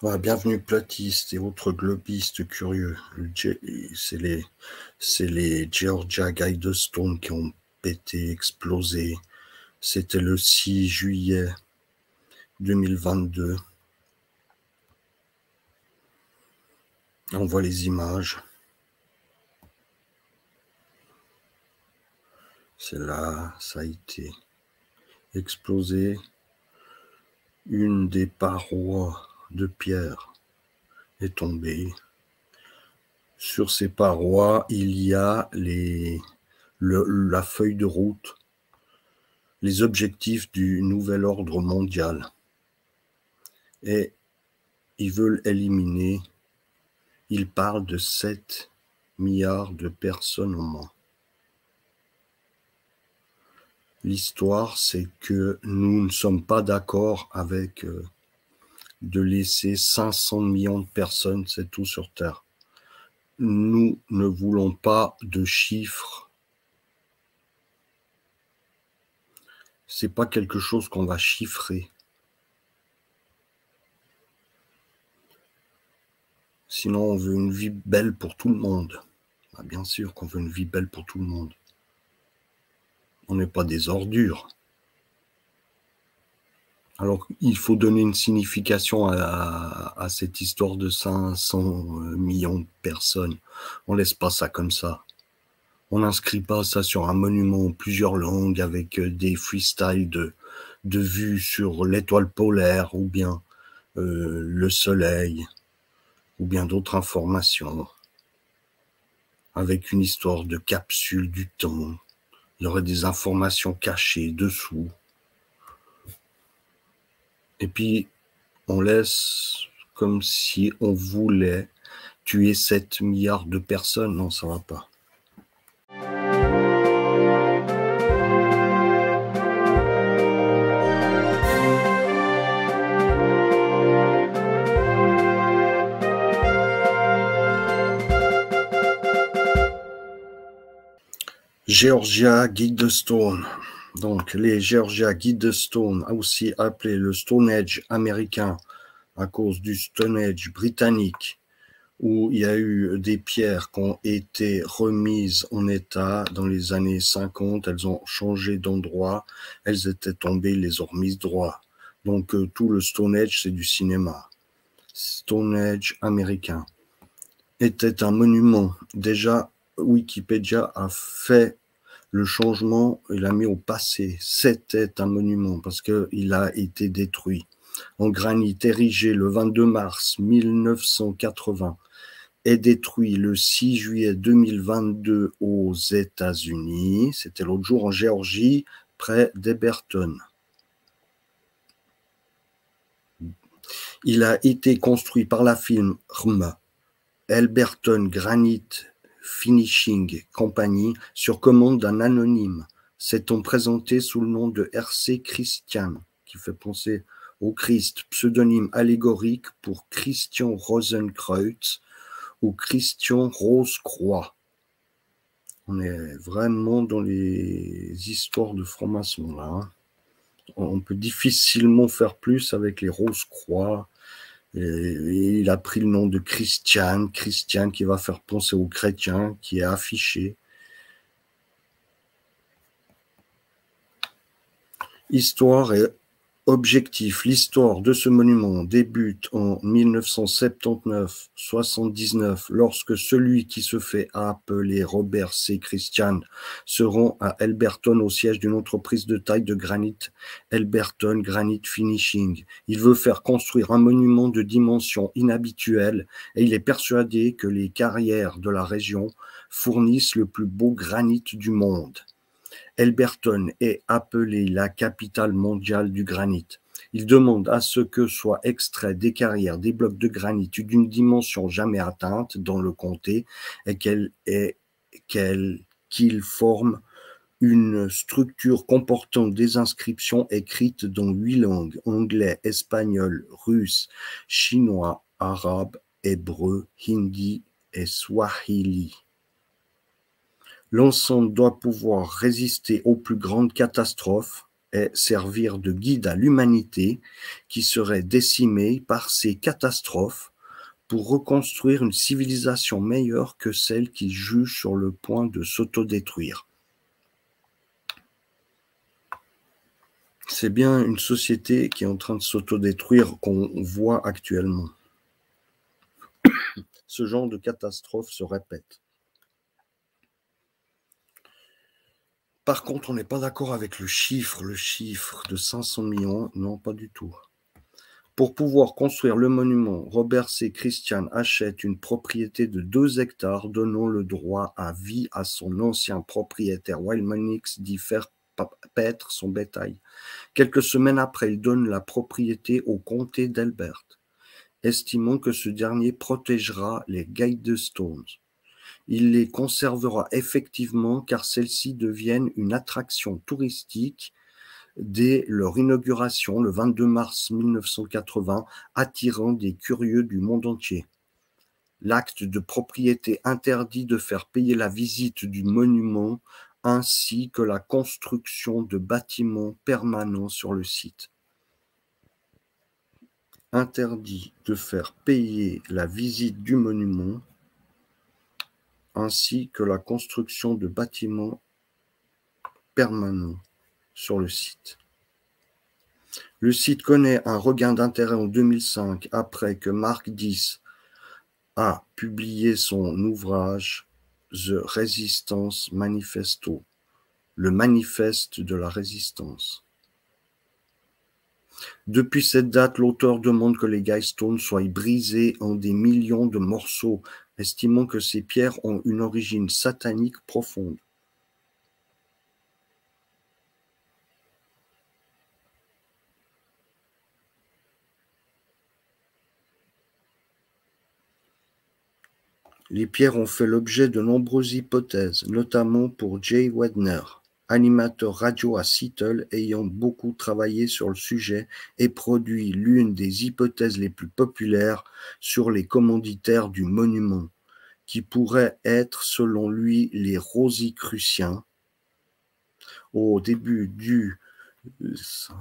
Voilà, bienvenue platistes et autres globistes curieux. C'est les Georgia Guidestone qui ont pété, explosé. C'était le 6 juillet 2022. On voit les images. C'est là, ça a été explosé. Une des parois de pierre est tombée. Sur ces parois, il y a la feuille de route, les objectifs du nouvel ordre mondial. Et ils veulent éliminer, ils parlent de 7 milliards de personnes au moins. L'histoire, c'est que nous ne sommes pas d'accord avec de laisser 500 millions de personnes, c'est tout sur Terre. Nous ne voulons pas de chiffres. C'est pas quelque chose qu'on va chiffrer. Sinon, on veut une vie belle pour tout le monde. Bah, bien sûr qu'on veut une vie belle pour tout le monde. On n'est pas des ordures. Alors, il faut donner une signification à cette histoire de 500 millions de personnes. On laisse pas ça comme ça. On n'inscrit pas ça sur un monument en plusieurs langues avec des freestyles de vues sur l'étoile polaire ou bien le soleil ou bien d'autres informations avec une histoire de capsule du temps. Il y aurait des informations cachées dessous. Et puis, on laisse comme si on voulait tuer 7 milliards de personnes. Non, ça va pas. Georgia Guidestone. Donc, les Georgia Guidestone, aussi appelés le Stone Age américain à cause du Stone Age britannique, où il y a eu des pierres qui ont été remises en état dans les années 50, elles ont changé d'endroit, elles étaient tombées, ils les ont remises droit. Donc tout le Stone Age, c'est du cinéma. Stone Age américain était un monument. Déjà, Wikipédia a fait le changement, il a mis au passé. C'était un monument parce qu'il a été détruit. En granit érigé le 22 mars 1980 est détruit le 6 juillet 2022 aux États-Unis. C'était l'autre jour en Géorgie, près d'Eberton. Il a été construit par la firme Elberton Granite Finishing Company sur commande d'un anonyme, s'étant présenté sous le nom de R.C. Christian, qui fait penser au Christ, pseudonyme allégorique pour Christian Rosenkreuz ou Christian Rose-Croix. On est vraiment dans les histoires de francs-maçons là. Hein. On peut difficilement faire plus avec les Rose-Croix. Et il a pris le nom de Christian qui va faire penser aux chrétiens, qui est affiché. Histoire et objectif. L'histoire de ce monument débute en 1979-79 lorsque celui qui se fait appeler Robert C. Christian se rend à Elberton au siège d'une entreprise de taille de granit, Elberton Granite Finishing. Il veut faire construire un monument de dimension inhabituelle et il est persuadé que les carrières de la région fournissent le plus beau granit du monde. Elberton est appelée la capitale mondiale du granit. Il demande à ce que soient extraits des carrières des blocs de granit d'une dimension jamais atteinte dans le comté et qu'ils forment une structure comportant des inscriptions écrites dans 8 langues, anglais, espagnol, russe, chinois, arabe, hébreu, hindi et swahili. L'ensemble doit pouvoir résister aux plus grandes catastrophes et servir de guide à l'humanité qui serait décimée par ces catastrophes pour reconstruire une civilisation meilleure que celle qui juge sur le point de s'autodétruire. C'est bien une société qui est en train de s'autodétruire qu'on voit actuellement. Ce genre de catastrophe se répète. Par contre, on n'est pas d'accord avec le chiffre de 500 millions, non, pas du tout. Pour pouvoir construire le monument, Robert C. Christian achète une propriété de 2 hectares, donnant le droit à vie à son ancien propriétaire Wildmanix d'y faire paître son bétail. Quelques semaines après, il donne la propriété au comté d'Elbert, estimant que ce dernier protégera les Guidestones. Il les conservera effectivement car celles-ci deviennent une attraction touristique dès leur inauguration le 22 mars 1980, attirant des curieux du monde entier. L'acte de propriété interdit de faire payer la visite du monument ainsi que la construction de bâtiments permanents sur le site. Interdit de faire payer la visite du monument ainsi que la construction de bâtiments permanents sur le site. Le site connaît un regain d'intérêt en 2005 après que Mark Diss a publié son ouvrage The Resistance Manifesto, le manifeste de la résistance. Depuis cette date, l'auteur demande que les Guidestones soient brisés en des millions de morceaux, estimant que ces pierres ont une origine satanique profonde. Les pierres ont fait l'objet de nombreuses hypothèses, notamment pour Jay Weidner, animateur radio à Seattle ayant beaucoup travaillé sur le sujet et produit l'une des hypothèses les plus populaires sur les commanditaires du monument, qui pourraient être selon lui les Rosicruciens. Au début du 5,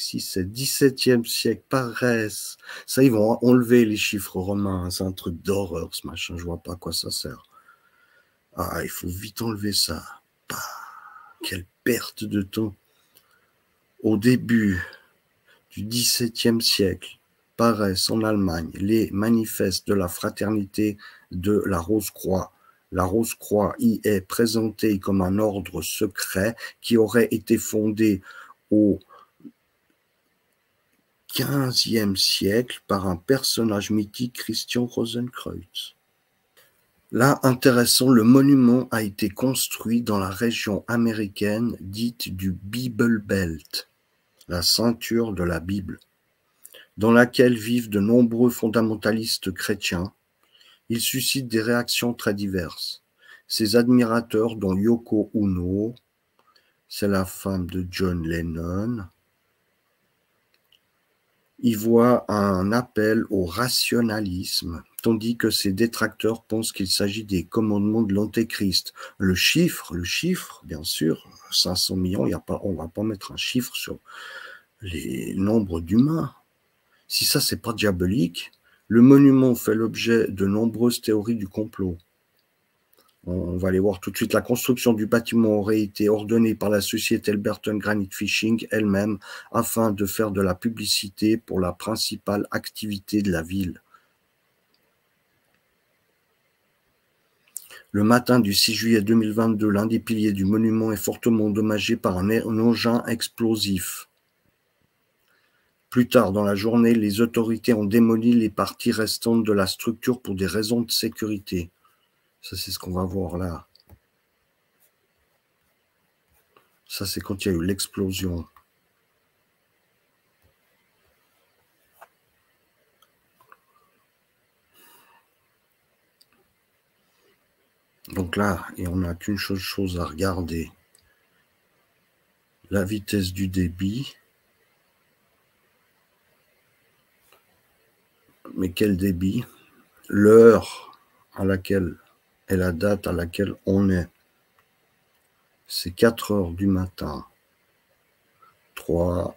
6, 7, 17e siècle, paraissent. Ça, ils vont enlever les chiffres romains. C'est un truc d'horreur, ce machin. Je vois pas à quoi ça sert. Ah, il faut vite enlever ça. Bah, quelle perte de temps. Au début du XVIIe siècle, paraissent en Allemagne les manifestes de la fraternité de la Rose-Croix. La Rose-Croix y est présentée comme un ordre secret qui aurait été fondé au XVe siècle par un personnage mythique, Christian Rosenkreuz. Là, intéressant, le monument a été construit dans la région américaine dite du Bible Belt, la ceinture de la Bible, dans laquelle vivent de nombreux fondamentalistes chrétiens. Il suscite des réactions très diverses. Ses admirateurs, dont Yoko Ono, c'est la femme de John Lennon, y voit un appel au rationalisme, tandis que ses détracteurs pensent qu'il s'agit des commandements de l'Antéchrist. Le chiffre, bien sûr, 500 millions, on ne va pas mettre un chiffre sur les nombres d'humains. Si ça, c'est pas diabolique, le monument fait l'objet de nombreuses théories du complot. On va aller voir tout de suite. La construction du bâtiment aurait été ordonnée par la société Elberton Granite Fishing elle-même afin de faire de la publicité pour la principale activité de la ville. Le matin du 6 juillet 2022, l'un des piliers du monument est fortement endommagé par un engin explosif. Plus tard dans la journée, les autorités ont démoli les parties restantes de la structure pour des raisons de sécurité. Ça, c'est ce qu'on va voir là. Ça, c'est quand il y a eu l'explosion. Donc là, et on n'a qu'une chose à regarder. La vitesse du débit. Mais quel débit? L'heure à laquelle et la date à laquelle on est. C'est 4 heures du matin. 3,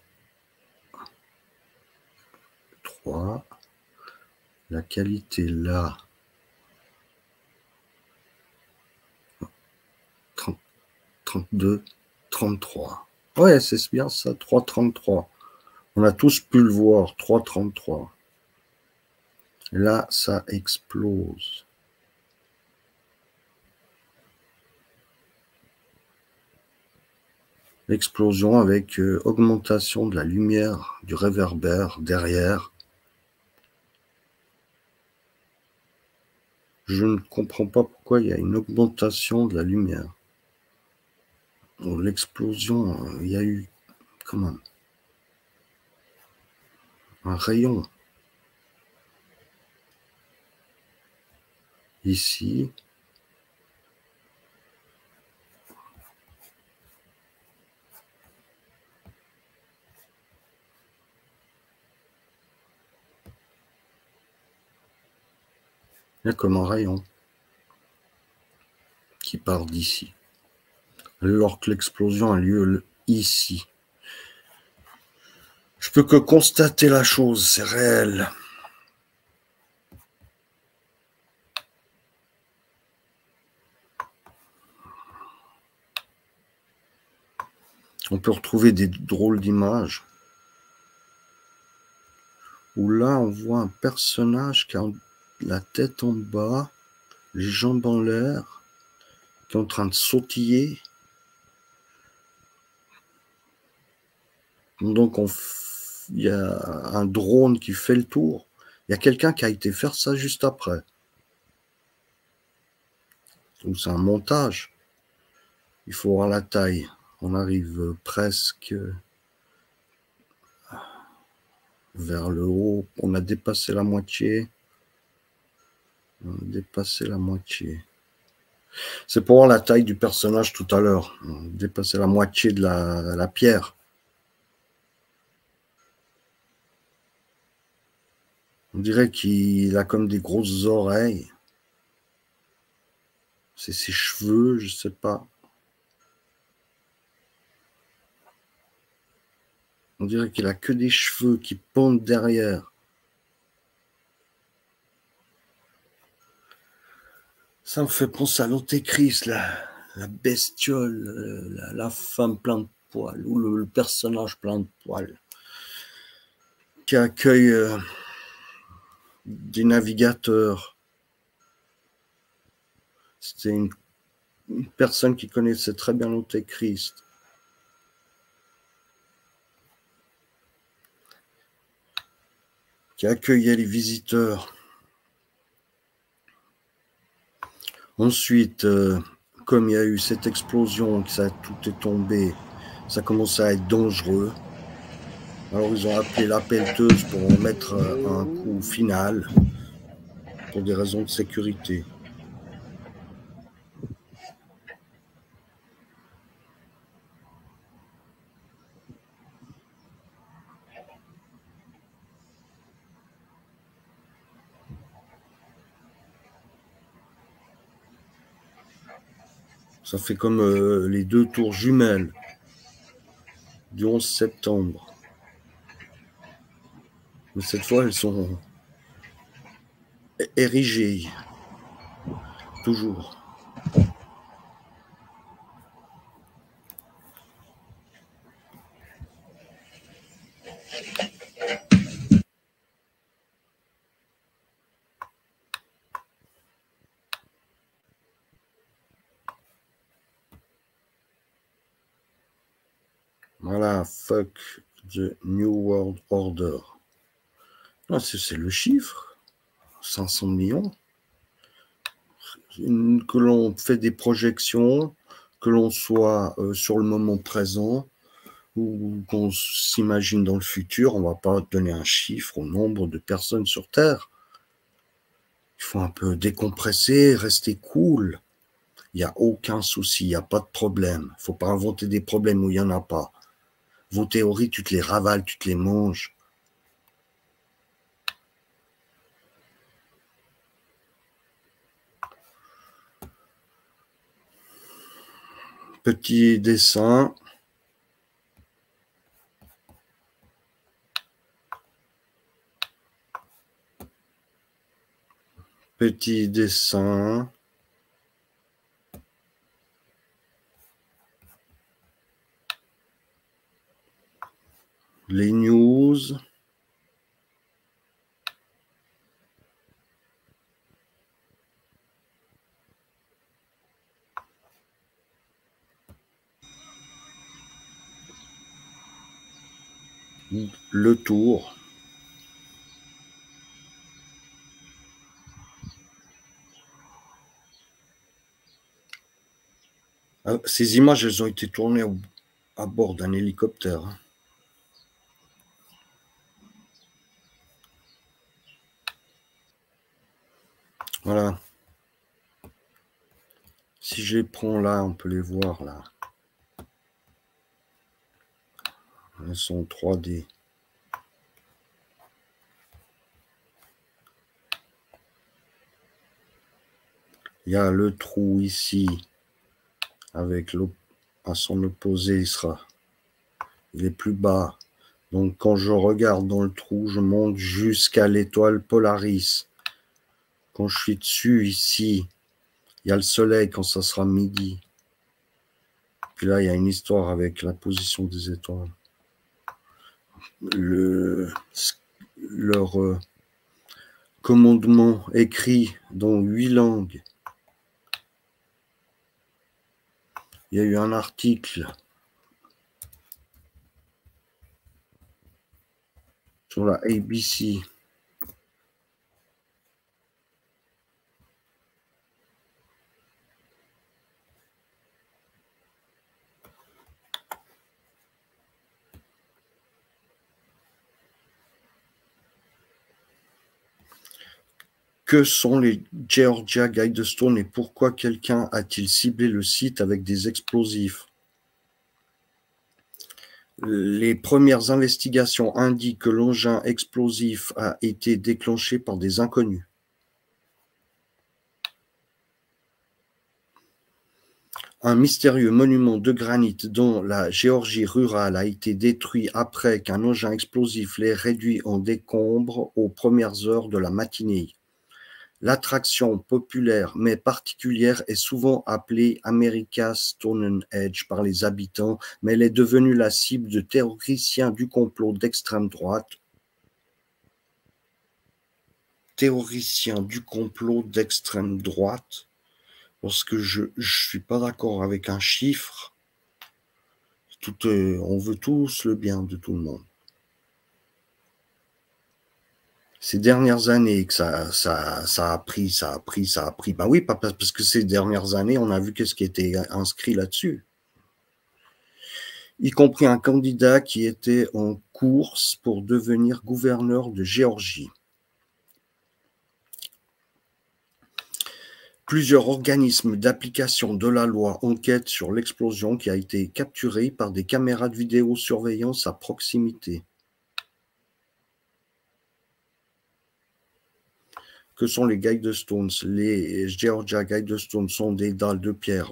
la qualité là. 30, 32, 33. Ouais, c'est bien ça, 3,33. On a tous pu le voir, 3,33. Là, ça explose. L'explosion avec augmentation de la lumière, du réverbère derrière. Je ne comprends pas pourquoi il y a une augmentation de la lumière. L'explosion, il y a eu comment, un rayon. Ici. Il y a comme un rayon qui part d'ici. Alors que l'explosion a lieu ici. Je peux que constater la chose, c'est réel. On peut retrouver des drôles d'images où là on voit un personnage qui a la tête en bas, les jambes en l'air, qui est en train de sautiller. Donc il y a un drone qui fait le tour. Il y a quelqu'un qui a été faire ça juste après. Donc c'est un montage. Il faut voir la taille. On arrive presque vers le haut. On a dépassé la moitié. On a dépassé la moitié. C'est pour voir la taille du personnage tout à l'heure. On a dépassé la moitié de la pierre. On dirait qu'il a comme des grosses oreilles. C'est ses cheveux, je sais pas. On dirait qu'il a que des cheveux qui pendent derrière. Ça me fait penser à l'Antéchrist, la bestiole, la femme plein de poils, ou le personnage plein de poils, qui accueille des navigateurs. C'était une personne qui connaissait très bien l'Antéchrist. Qui accueillait les visiteurs. Ensuite, comme il y a eu cette explosion, que ça tout est tombé, ça commençait à être dangereux. Alors ils ont appelé la pelleteuse pour en mettre un coup final, pour des raisons de sécurité. Ça fait comme les 2 tours jumelles du 11 septembre. Mais cette fois, elles sont érigées. Toujours. Voilà, fuck the New World Order. Ah, c'est le chiffre. 500 millions. Que l'on fait des projections, que l'on soit sur le moment présent ou qu'on s'imagine dans le futur, on ne va pas donner un chiffre au nombre de personnes sur Terre. Il faut un peu décompresser, rester cool. Il n'y a aucun souci, il n'y a pas de problème. Il ne faut pas inventer des problèmes où il n'y en a pas. Vos théories, tu te les ravales, tu te les manges. Petit dessin. Petit dessin. Les news. Le tour. Ces images, elles ont été tournées à bord d'un hélicoptère. Voilà. Si je les prends là, on peut les voir là. Elles sont en 3D. Il y a le trou ici, avec à son opposé, il est plus bas. Donc quand je regarde dans le trou, je monte jusqu'à l'étoile Polaris. Quand je suis dessus, ici, il y a le soleil quand ça sera midi. Puis là, il y a une histoire avec la position des étoiles. Leur commandement écrit dans 8 langues. Il y a eu un article sur la ABC. Que sont les Georgia Guidestone et pourquoi quelqu'un a-t-il ciblé le site avec des explosifs? Les premières investigations indiquent que l'engin explosif a été déclenché par des inconnus. Un mystérieux monument de granit dans la Géorgie rurale a été détruit après qu'un engin explosif l'ait réduit en décombres aux premières heures de la matinée. L'attraction populaire mais particulière est souvent appelée America's Stonehenge par les habitants, mais elle est devenue la cible de théoriciens du complot d'extrême droite. Théoriciens du complot d'extrême droite, parce que je ne suis pas d'accord avec un chiffre. On veut tous le bien de tout le monde. Ces dernières années que ça a pris. Ben oui, parce que ces dernières années, on a vu qu'est-ce qui était inscrit là-dessus. Y compris un candidat qui était en course pour devenir gouverneur de Géorgie. Plusieurs organismes d'application de la loi enquêtent sur l'explosion qui a été capturée par des caméras de vidéosurveillance à proximité. Que sont les Guidestones? Les Georgia Guidestones sont des dalles de pierre.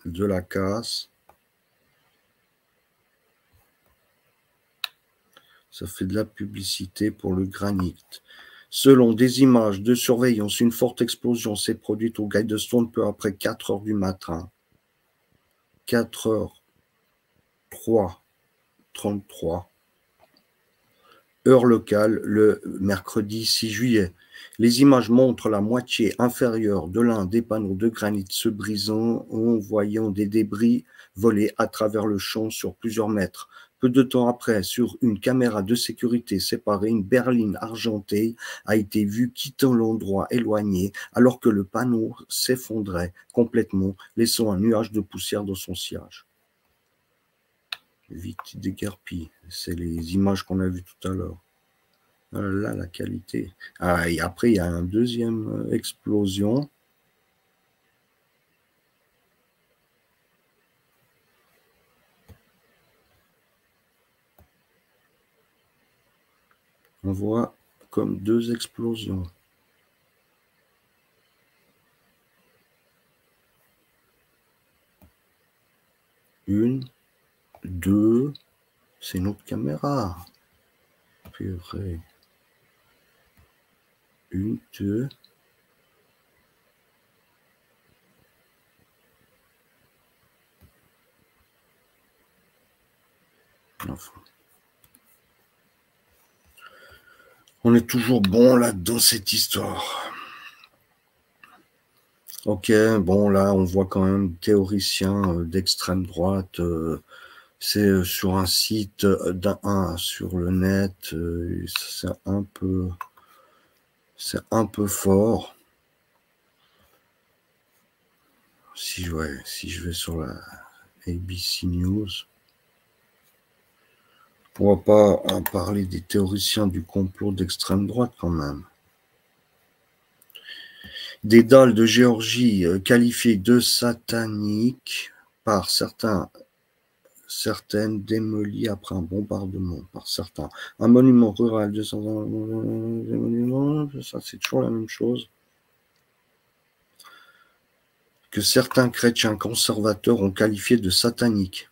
De la casse. Ça fait de la publicité pour le granit. Selon des images de surveillance, une forte explosion s'est produite au Guidestone peu après 4 heures du matin. 4h33. Heure locale, le mercredi 6 juillet. Les images montrent la moitié inférieure de l'un des panneaux de granit se brisant en voyant des débris voler à travers le champ sur plusieurs mètres. Peu de temps après, sur une caméra de sécurité séparée, une berline argentée a été vue quittant l'endroit éloigné alors que le panneau s'effondrait complètement, laissant un nuage de poussière dans son sillage. Vite déguerpi, c'est les images qu'on a vues tout à l'heure. Là, la qualité. Et après, il y a une deuxième explosion. On voit comme 2 explosions. Une, deux, c'est une autre caméra. Purée. Une, deux. Enfin. On est toujours bon là dans cette histoire. Ok, bon là on voit quand même théoricien d'extrême droite. C'est sur un site sur le net. C'est un peu fort. Si je vais sur la ABC News, on va pas parler des théoriciens du complot d'extrême droite quand même. Des dalles de Géorgie qualifiées de sataniques par certaines démolies après un bombardement par certains. Un monument rural de ça c'est toujours la même chose. Que certains chrétiens conservateurs ont qualifié de satanique.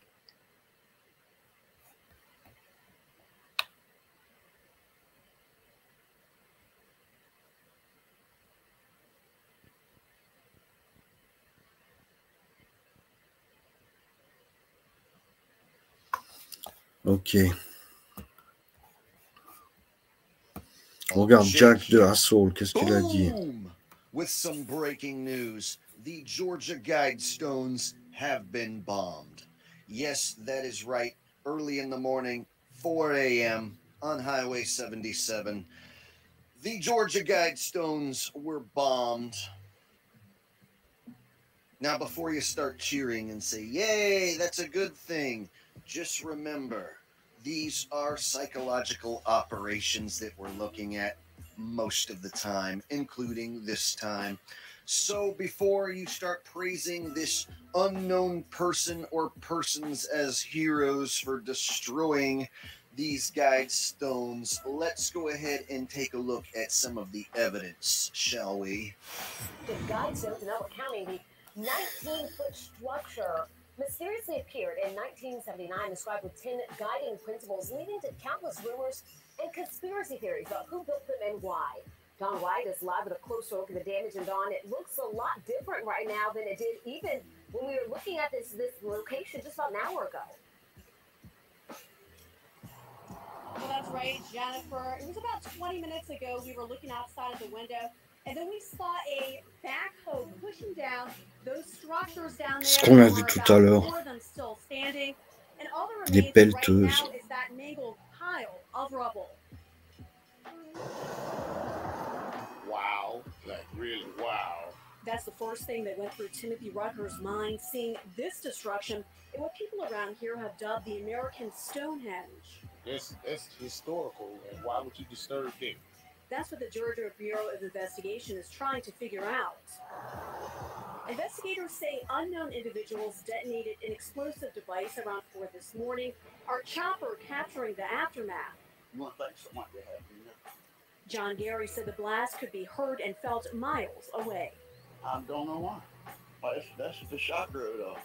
Ok. On regarde Jack de Hassel, qu'est-ce qu'il a dit? With some breaking news, the Georgia Guidestones have been bombed. Yes, that is right. Early in the morning, 4 a.m. on Highway 77, the Georgia Guidestones were bombed. Now, before you start cheering and say, yay, that's a good thing, just remember, these are psychological operations that we're looking at most of the time, including this time. So before you start praising this unknown person or persons as heroes for destroying these Guidestones, let's go ahead and take a look at some of the evidence, shall we? The Guidestones in Elbert County, the 19-foot structure mysteriously appeared in 1979, described with 10 guiding principles, leading to countless rumors and conspiracy theories about who built them and why. Don White is live with a closer look at the damage, and Don, it looks a lot different right now than it did even when we were looking at this location just about an hour ago. Well, that's right, Jennifer. It was about 20 minutes ago we were looking outside of the window, and then we saw a backhoe pushing down those structures down there. Ce qu'on a vu tout à l'heure. Des pelleteuses. Right now is that mangled pile of rubble. Wow, like really wow. That's the first thing that went through Timothy Rutgers' mind, seeing this destruction in what people around here have dubbed the American Stonehenge. That's historical, and why would you disturb it? That's what the Georgia Bureau of Investigation is trying to figure out. Investigators say unknown individuals detonated an explosive device around 4 this morning. Our chopper capturing the aftermath. You want to think something like that happened? John Gary said the blast could be heard and felt miles away. I don't know why. That's the shocker of it all.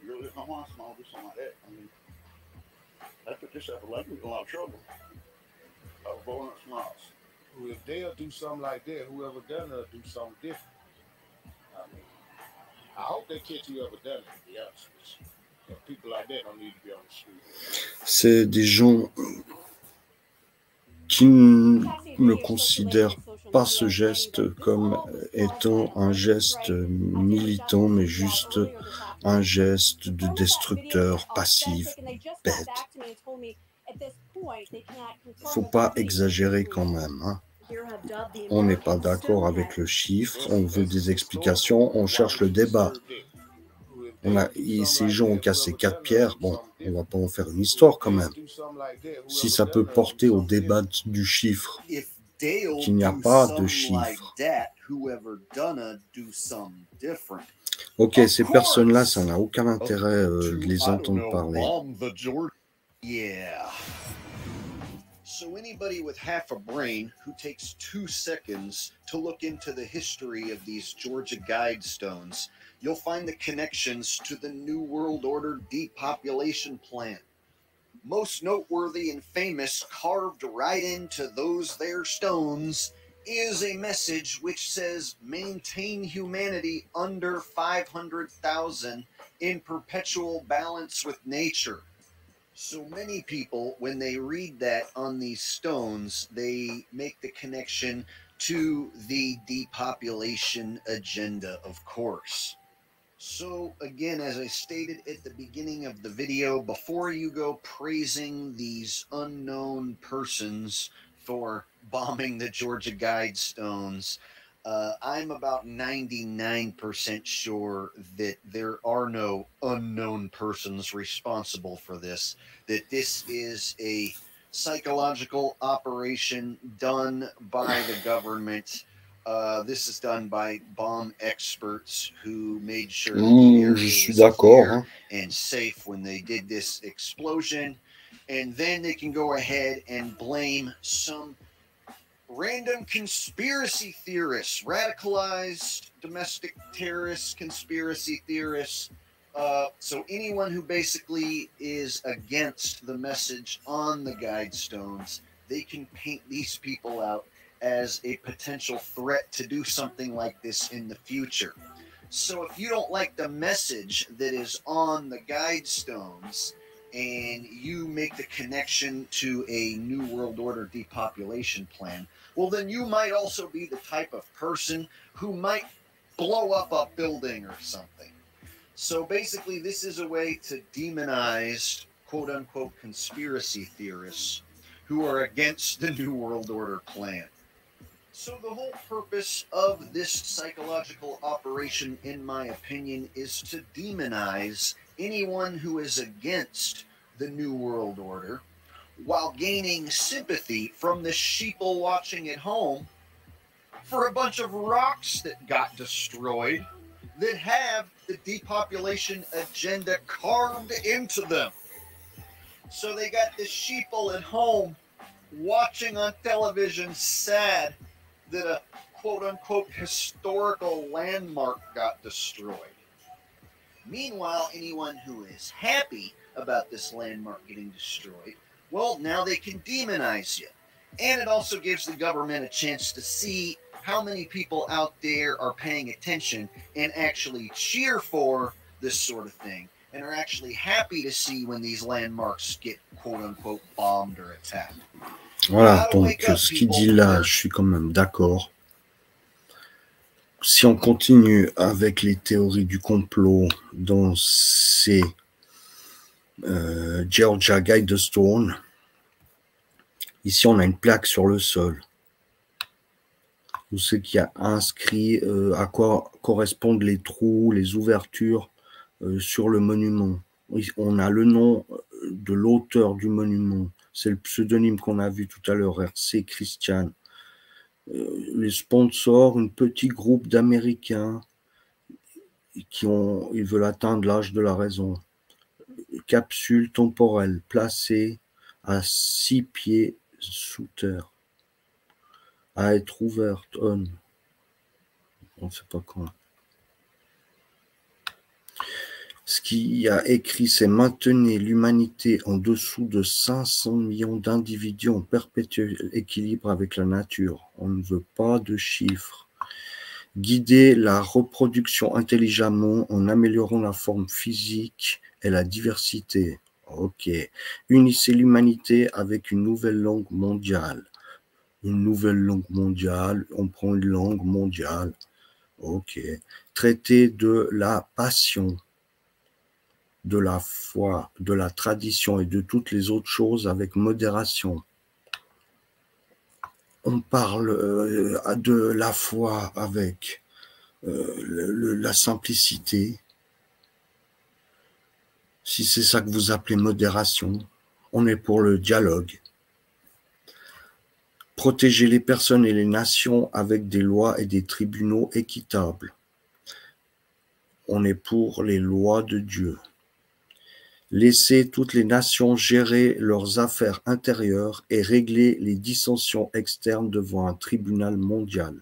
You really don't want someone to do something like that. I mean, they put yourself in a lot of trouble. Blowing up smiles. Well, if they'll do something like that, whoever done it will do something different. I mean, I hope they catch whoever done it, to be honest with you. People like that don't need to be on the street. C'est des gens qui ne considèrent pas ce geste comme étant un geste militant, mais juste un geste de destructeur passif, bête. Faut pas exagérer quand même, hein. On n'est pas d'accord avec le chiffre, on veut des explications, on cherche le débat. Ces gens ont cassé 4 pierres, bon, on va pas en faire une histoire quand même. Si ça peut porter au débat du chiffre, qu'il n'y a pas de chiffre. Ok, ces personnes-là, ça n'a aucun intérêt de les entendre parler. So anybody with half a brain who takes 2 seconds to look into the history of these Georgia Guidestones, you'll find the connections to the New World Order depopulation plan. Most noteworthy and famous, carved right into those there stones, is a message which says maintain humanity under 500,000 in perpetual balance with nature. So many people, when they read that on these stones, they make the connection to the depopulation agenda, of course. So again, as I stated at the beginning of the video, before you go praising these unknown persons for bombing the Georgia Guidestones, I'm about 99% sure that there are no unknown persons responsible for this, that this is a psychological operation done by the government. This is done by bomb experts who made sure that the area Je suis was d'accord. clear and safe when they did this explosion. And then they can go ahead and blame some random conspiracy theorists, radicalized domestic terrorists, conspiracy theorists. So anyone who basically is against the message on the Guidestones, they can paint these people out as a potential threat to do something like this in the future. So if you don't like the message that is on the Guidestones, and you make the connection to a New World Order depopulation plan, well, then you might also be the type of person who might blow up a building or something. So basically, this is a way to demonize quote-unquote conspiracy theorists who are against the New World Order plan. So the whole purpose of this psychological operation, in my opinion, is to demonize anyone who is against the New World Order, while gaining sympathy from the sheeple watching at home for a bunch of rocks that got destroyed that have the depopulation agenda carved into them. So they got the sheeple at home watching on television sad that a quote-unquote historical landmark got destroyed. Meanwhile, anyone who is happy about this landmark getting destroyed, well, now they can demonize you. And it also gives the government a chance to see how many people out there are paying attention and actually cheer for this sort of thing, and are actually happy to see when these landmarks get quote-unquote bombed or attacked. Voilà, donc ce qu'il dit là, je suis quand même d'accord. Si on continue avec les théories du complot dans ces Georgia Guidestone, ici on a une plaque sur le sol. Où c'est qu'il y a inscrit à quoi correspondent les trous, les ouvertures sur le monument. On a le nom de l'auteur du monument. C'est le pseudonyme qu'on a vu tout à l'heure, RC Christian. Les sponsors, un petit groupe d'Américains ils veulent atteindre l'âge de la raison. Capsule temporelle placée à 6 pieds sous terre. À être ouverte, on ne sait pas quand. Ce qui a écrit, c'est maintenir l'humanité en dessous de 500 millions d'individus en perpétuel équilibre avec la nature. On ne veut pas de chiffres. Guider la reproduction intelligemment en améliorant la forme physique et la diversité. Ok. Unissez l'humanité avec une nouvelle langue mondiale. Une nouvelle langue mondiale, on prend une langue mondiale. Ok. Traiter de la passion, de la foi, de la tradition et de toutes les autres choses avec modération. On parle de la foi avec la simplicité. Si c'est ça que vous appelez modération, on est pour le dialogue. Protéger les personnes et les nations avec des lois et des tribunaux équitables. On est pour les lois de Dieu. Laisser toutes les nations gérer leurs affaires intérieures et régler les dissensions externes devant un tribunal mondial.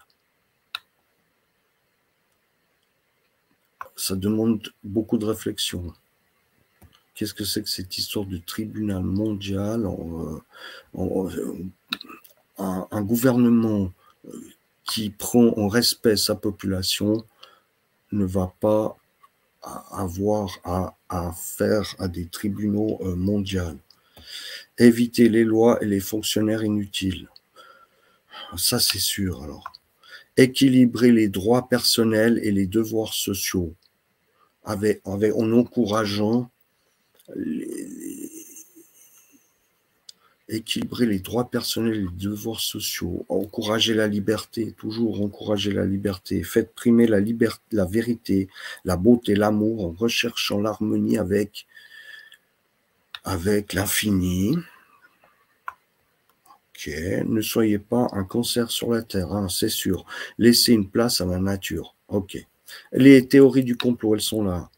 Ça demande beaucoup de réflexion. Qu'est-ce que c'est que cette histoire de tribunal mondial? Un gouvernement qui prend en respect sa population ne va pas avoir à faire à des tribunaux mondiaux. Éviter les lois et les fonctionnaires inutiles. Ça, c'est sûr, alors. Équilibrer les droits personnels et les devoirs sociaux en encourageant équilibrer les droits personnels et les devoirs sociaux, encourager la liberté, toujours encourager la liberté, faites primer la liberté, la vérité, la beauté, l'amour, en recherchant l'harmonie avec l'infini. Ok, ne soyez pas un cancer sur la terre, hein, c'est sûr. Laissez une place à la nature. Ok. Les théories du complot, elles sont là.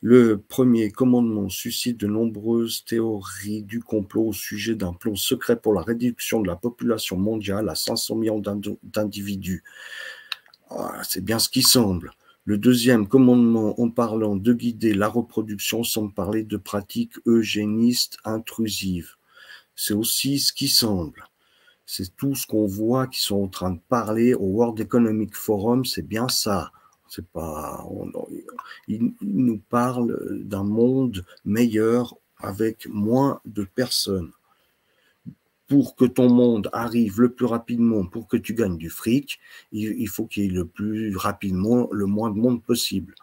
Le premier commandement suscite de nombreuses théories du complot au sujet d'un plan secret pour la réduction de la population mondiale à 500 millions d'individus. C'est bien ce qui semble. Le deuxième commandement, en parlant de guider la reproduction, semble parler de pratiques eugénistes intrusives. C'est aussi ce qui semble. C'est tout ce qu'on voit qui sont en train de parler au World Economic Forum, c'est bien ça. C'est pas, il nous parle d'un monde meilleur avec moins de personnes. Pour que ton monde arrive le plus rapidement, pour que tu gagnes du fric, il faut qu'il y ait le plus rapidement le moins de monde possible.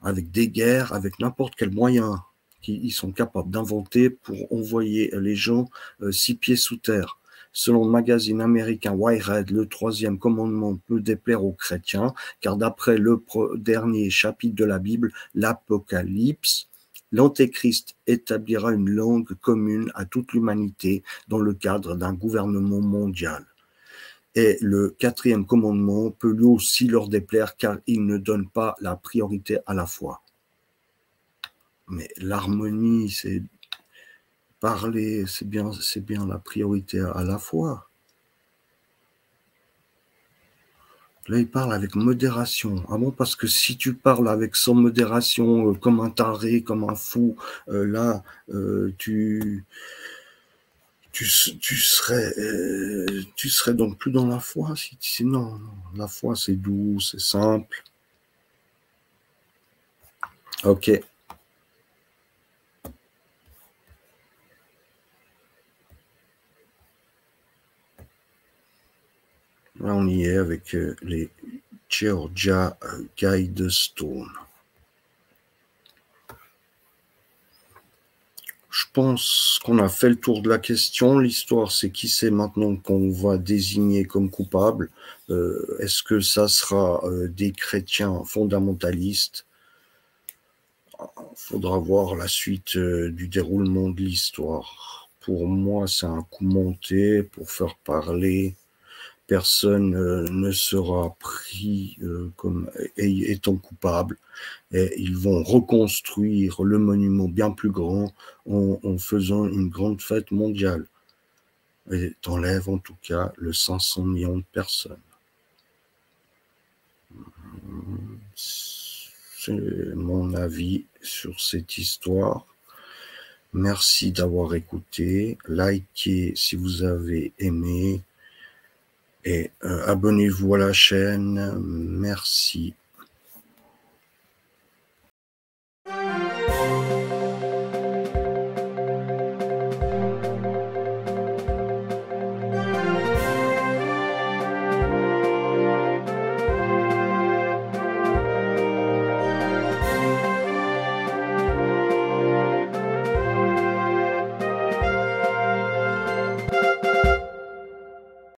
Avec des guerres, avec n'importe quel moyen qu'ils sont capables d'inventer pour envoyer les gens 6 pieds sous terre. Selon le magazine américain Wired, le troisième commandement peut déplaire aux chrétiens, car d'après le dernier chapitre de la Bible, l'Apocalypse, l'Antéchrist établira une langue commune à toute l'humanité dans le cadre d'un gouvernement mondial. Et le quatrième commandement peut lui aussi leur déplaire, car il ne donne pas la priorité à la foi. Mais l'harmonie, c'est parler, c'est bien la priorité à la fois. Là, il parle avec modération. Ah bon, parce que si tu parles avec sans modération, comme un taré, comme un fou, là, tu serais donc plus dans la foi. Non, la foi, c'est doux, c'est simple. Ok. Là, on y est avec les Georgia Guidestone. Je pense qu'on a fait le tour de la question. L'histoire, c'est qui c'est maintenant qu'on va désigner comme coupable. Est-ce que ça sera des chrétiens fondamentalistes? Il faudra voir la suite du déroulement de l'histoire. Pour moi, c'est un coup monté pour faire parler. Personne ne sera pris comme étant coupable. Et ils vont reconstruire le monument bien plus grand en faisant une grande fête mondiale. Et t'enlèves en tout cas le 500 millions de personnes. C'est mon avis sur cette histoire. Merci d'avoir écouté. Likez si vous avez aimé. Et abonnez-vous à la chaîne. Merci.